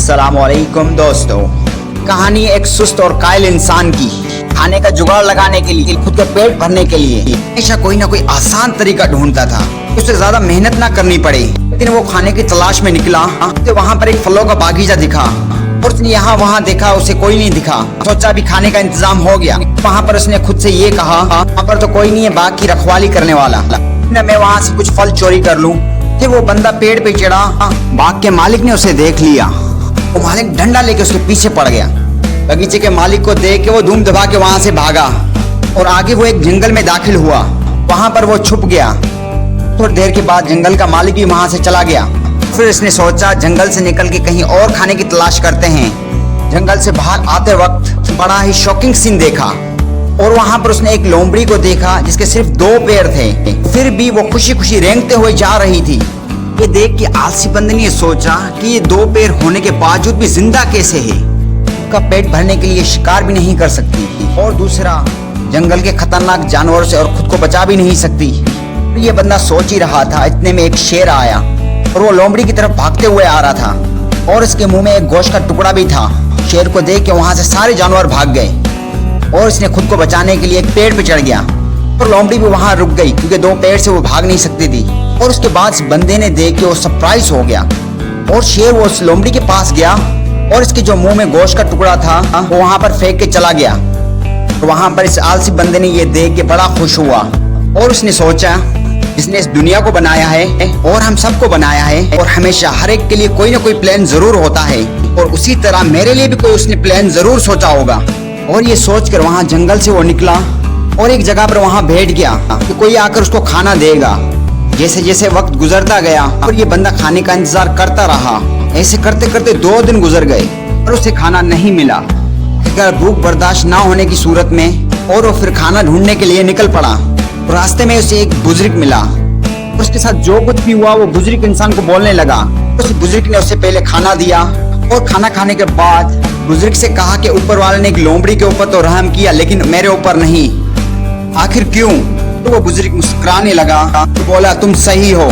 अस्सलामुअलैकुम दोस्तों, कहानी एक सुस्त और कायल इंसान की। खाने का जुगाड़ लगाने के लिए, खुद का पेट भरने के लिए हमेशा कोई ना कोई आसान तरीका ढूंढता था, उससे ज्यादा मेहनत ना करनी पड़े। लेकिन वो खाने की तलाश में निकला तो वहाँ पर एक फलों का बागीचा दिखा और उसने यहाँ वहाँ देखा, उसे कोई नहीं दिखा। सोचा भी खाने का इंतजाम हो गया। वहाँ पर उसने खुद से ये कहा, वहाँ पर तो कोई नहीं है बाग की रखवाली करने वाला, मैं वहाँ से कुछ फल चोरी कर लूँ। फिर वो बंदा पेड़ पे चढ़ा, बाग के मालिक ने उसे देख लिया। वो मालिक डंडा लेके उसके पीछे पड़ गया। बगीचे के मालिक को देख के वो धूम दबा के वहां से भागा और आगे वो एक जंगल में दाखिल हुआ। वहां पर वो छुप गया। थोड़ी देर के बाद जंगल का मालिक भी वहां से चला गया। फिर इसने सोचा जंगल से निकल के कहीं और खाने की तलाश करते हैं। जंगल से बाहर आते वक्त बड़ा ही शॉकिंग सीन देखा और वहां पर उसने एक लोमड़ी को देखा जिसके सिर्फ 2 पैर थे। फिर भी वो खुशी खुशी रेंगते हुए जा रही थी। ये देख के आलसी बंदे ने सोचा कि ये 2 पैर होने के बावजूद भी जिंदा कैसे है। उसका पेट भरने के लिए शिकार भी नहीं कर सकती और दूसरा जंगल के खतरनाक जानवरों से और खुद को बचा भी नहीं सकती। ये बंदा सोच ही रहा था, इतने में एक शेर आया और वो लोमड़ी की तरफ भागते हुए आ रहा था और इसके मुंह में एक गोश्त का टुकड़ा भी था। शेर को देख के वहां से सारे जानवर भाग गए और इसने खुद को बचाने के लिए एक पेड़ पे चढ़ गया और लोमड़ी भी वहां रुक गई क्योंकि 2 पैर से वो भाग नहीं सकती थी। और उसके बाद इस बंदे ने देख के वो सरप्राइज हो गया और शेर वो उस लोमड़ी के पास गया और इसके जो मुंह में गोश्त का टुकड़ा था वो वहां पर फेंक के चला गया। तो वहां पर इस आलसी बंदे ने ये देख के बड़ा खुश हुआ और उसने सोचा जिसने इस दुनिया को बनाया है और हम सबको बनाया है और हमेशा हर एक के लिए कोई ना कोई प्लान जरूर होता है और उसी तरह मेरे लिए भी कोई उसने प्लान जरूर सोचा होगा। और ये सोचकर वहां जंगल से वो निकला और एक जगह पर वहां बैठ गया कि कोई आकर उसको खाना देगा। जैसे जैसे वक्त गुजरता गया और ये बंदा खाने का इंतजार करता रहा। ऐसे करते करते 2 दिन गुजर गए और उसे खाना नहीं मिला। अगर भूख बर्दाश्त ना होने की सूरत में और वो फिर खाना ढूंढने के लिए निकल पड़ा। रास्ते में उसे एक बुजुर्ग मिला। उसके साथ जो कुछ भी हुआ वो बुजुर्ग इंसान को बोलने लगा। उस बुजुर्ग ने उसे पहले खाना दिया और खाना खाने के बाद बुजुर्ग से कहा कि ऊपर वाले ने एक लोमड़ी के ऊपर तो रहम किया लेकिन मेरे ऊपर नहीं, आखिर क्यों? तो वो बुजुर्ग मुस्कुराने लगा तो बोला तुम सही हो,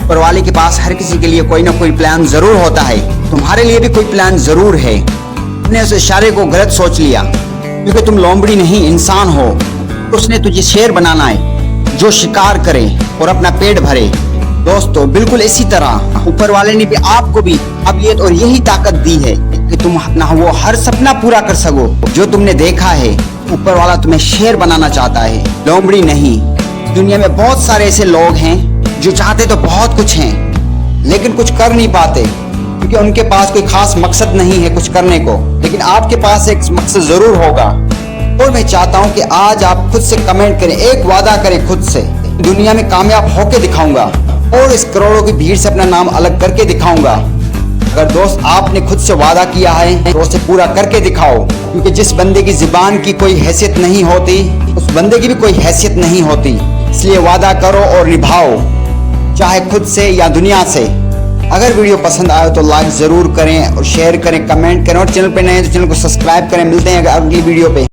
ऊपर वाले के पास हर किसी के लिए कोई ना कोई प्लान जरूर होता है, तुम्हारे लिए भी कोई प्लान जरूर है। उसने उस इशारे को गलत सोच लिया क्योंकि तुम लोमड़ी नहीं इंसान हो। उसने तुझे शेर बनाना है जो शिकार करे और अपना पेट भरे। दोस्तों बिल्कुल इसी तरह ऊपर वाले ने भी आपको भी काबिलियत और यही ताकत दी है कि तुम अपना वो हर सपना पूरा कर सको जो तुमने देखा है। ऊपर वाला तुम्हें शेर बनाना चाहता है, लोमड़ी नहीं। दुनिया में बहुत सारे ऐसे लोग हैं जो चाहते तो बहुत कुछ हैं लेकिन कुछ कर नहीं पाते क्योंकि उनके पास कोई खास मकसद नहीं है कुछ करने को। लेकिन आपके पास एक मकसद जरूर होगा और मैं चाहता हूं कि आज आप खुद से कमेंट करें, एक वादा करें खुद से, दुनिया में कामयाब होके दिखाऊंगा और इस करोड़ों की भीड़ से अपना नाम अलग करके दिखाऊंगा। अगर दोस्त आपने खुद से वादा किया है तो उसे पूरा करके दिखाओ क्योंकि जिस बंदे की जुबान की कोई हैसियत नहीं होती उस बंदे की भी कोई हैसियत नहीं होती। इसलिए वादा करो और निभाओ, चाहे खुद से या दुनिया से। अगर वीडियो पसंद आए तो लाइक जरूर करें और शेयर करें, कमेंट करें और चैनल पे नए हैं तो चैनल को सब्सक्राइब करें। मिलते हैं अगली वीडियो पे।